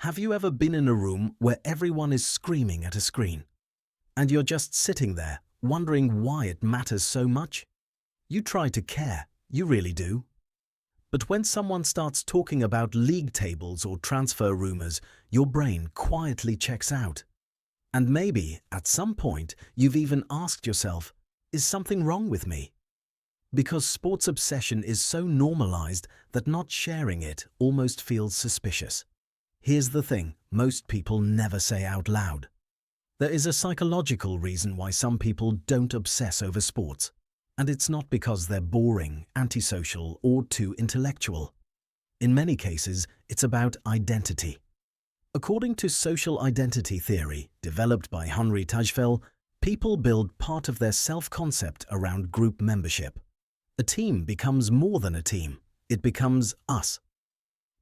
Have you ever been in a room where everyone is screaming at a screen, and you're just sitting there, wondering why it matters so much? You try to care, you really do. But when someone starts talking about league tables or transfer rumors, your brain quietly checks out. And maybe, at some point, you've even asked yourself, is something wrong with me? Because sports obsession is so normalized that not sharing it almost feels suspicious. Here's the thing, most people never say out loud. There is a psychological reason why some people don't obsess over sports. And it's not because they're boring, antisocial, or too intellectual. In many cases, it's about identity. According to social identity theory, developed by Henri Tajfel, people build part of their self-concept around group membership. A team becomes more than a team. It becomes us.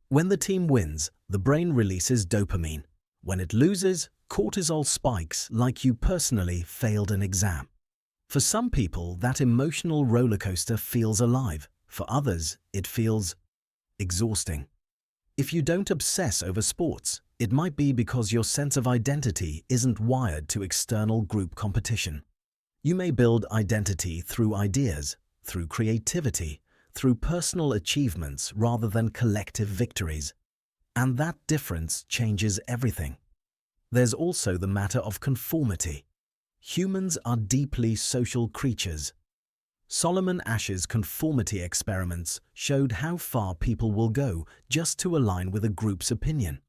When the team wins, the brain releases dopamine. When it loses, cortisol spikes like you personally failed an exam. For some people, that emotional rollercoaster feels alive. For others, it feels exhausting. If you don't obsess over sports, it might be because your sense of identity isn't wired to external group competition. You may build identity through ideas, through creativity, through personal achievements rather than collective victories. And that difference changes everything. There's also the matter of conformity. Humans are deeply social creatures. Solomon Asch's conformity experiments showed how far people will go just to align with a group's opinion.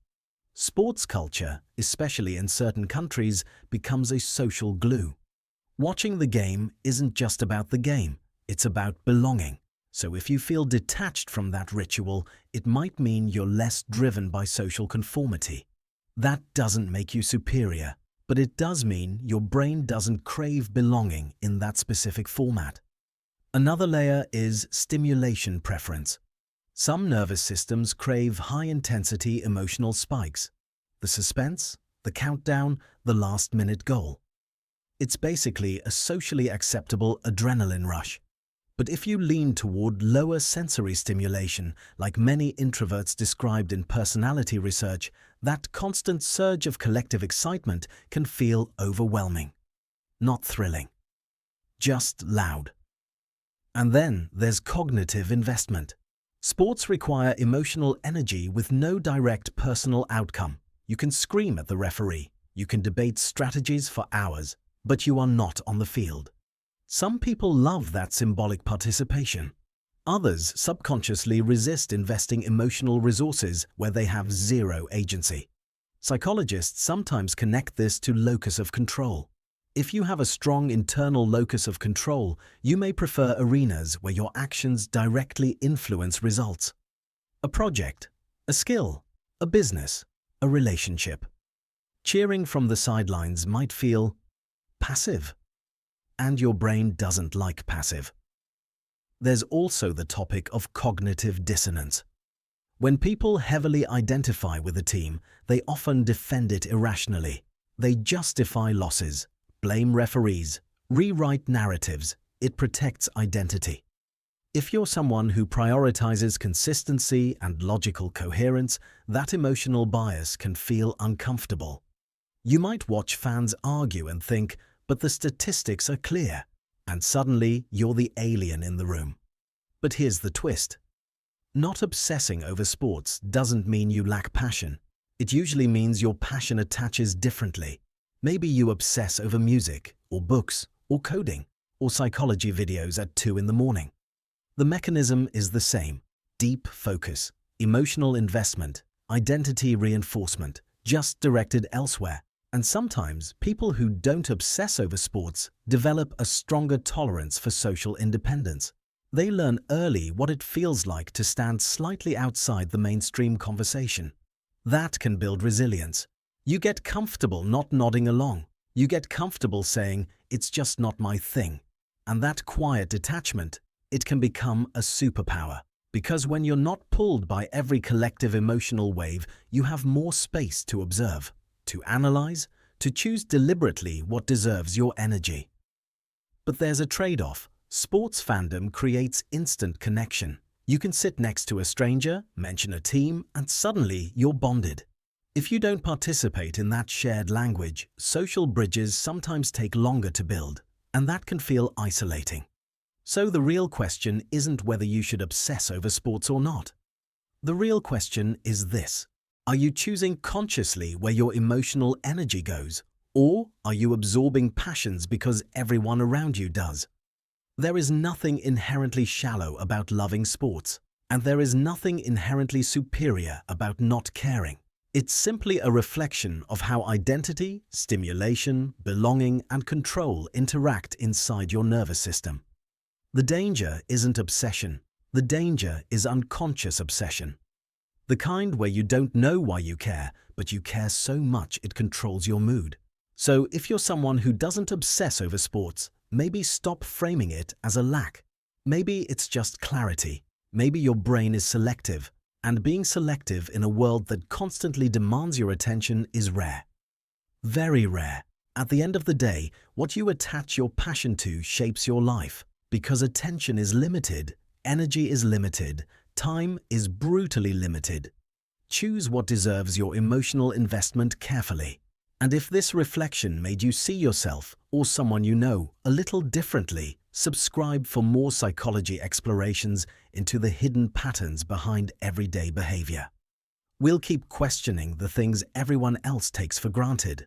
Sports culture, especially in certain countries, becomes a social glue. Watching the game isn't just about the game, it's about belonging. So if you feel detached from that ritual, it might mean you're less driven by social conformity. That doesn't make you superior, but it does mean your brain doesn't crave belonging in that specific format. Another layer is stimulation preference. Some nervous systems crave high-intensity emotional spikes. The suspense, the countdown, the last-minute goal. It's basically a socially acceptable adrenaline rush. But if you lean toward lower sensory stimulation, like many introverts described in personality research, that constant surge of collective excitement can feel overwhelming. Not thrilling. Just loud. And then there's cognitive investment. Sports require emotional energy with no direct personal outcome. You can scream at the referee, you can debate strategies for hours, but you are not on the field. Some people love that symbolic participation. Others subconsciously resist investing emotional resources where they have zero agency. Psychologists sometimes connect this to locus of control. If you have a strong internal locus of control, you may prefer arenas where your actions directly influence results. A project, a skill, a business, a relationship. Cheering from the sidelines might feel passive. And your brain doesn't like passive. There's also the topic of cognitive dissonance. When people heavily identify with a team, they often defend it irrationally. They justify losses, blame referees, rewrite narratives. It protects identity. If you're someone who prioritizes consistency and logical coherence, that emotional bias can feel uncomfortable. You might watch fans argue and think, but the statistics are clear, and suddenly you're the alien in the room. But here's the twist. Not obsessing over sports doesn't mean you lack passion. It usually means your passion attaches differently. Maybe you obsess over music, or books, or coding, or psychology videos at 2 in the morning. The mechanism is the same. Deep focus, emotional investment, identity reinforcement, just directed elsewhere. And sometimes, people who don't obsess over sports develop a stronger tolerance for social independence. They learn early what it feels like to stand slightly outside the mainstream conversation. That can build resilience. You get comfortable not nodding along. You get comfortable saying, it's just not my thing. And that quiet detachment, it can become a superpower. Because when you're not pulled by every collective emotional wave, you have more space to observe, to analyze, to choose deliberately what deserves your energy. But there's a trade-off. Sports fandom creates instant connection. You can sit next to a stranger, mention a team, and suddenly you're bonded. If you don't participate in that shared language, social bridges sometimes take longer to build, and that can feel isolating. So the real question isn't whether you should obsess over sports or not. The real question is this: are you choosing consciously where your emotional energy goes, or are you absorbing passions because everyone around you does? There is nothing inherently shallow about loving sports, and there is nothing inherently superior about not caring. It's simply a reflection of how identity, stimulation, belonging, and control interact inside your nervous system. The danger isn't obsession. The danger is unconscious obsession. The kind where you don't know why you care, but you care so much it controls your mood. So if you're someone who doesn't obsess over sports, maybe stop framing it as a lack. Maybe it's just clarity. Maybe your brain is selective, and being selective in a world that constantly demands your attention is rare. Very rare. At the end of the day, what you attach your passion to shapes your life. Because attention is limited, energy is limited, time is brutally limited. Choose what deserves your emotional investment carefully. And if this reflection made you see yourself, or someone you know, a little differently, subscribe for more psychology explorations into the hidden patterns behind everyday behavior. We'll keep questioning the things everyone else takes for granted.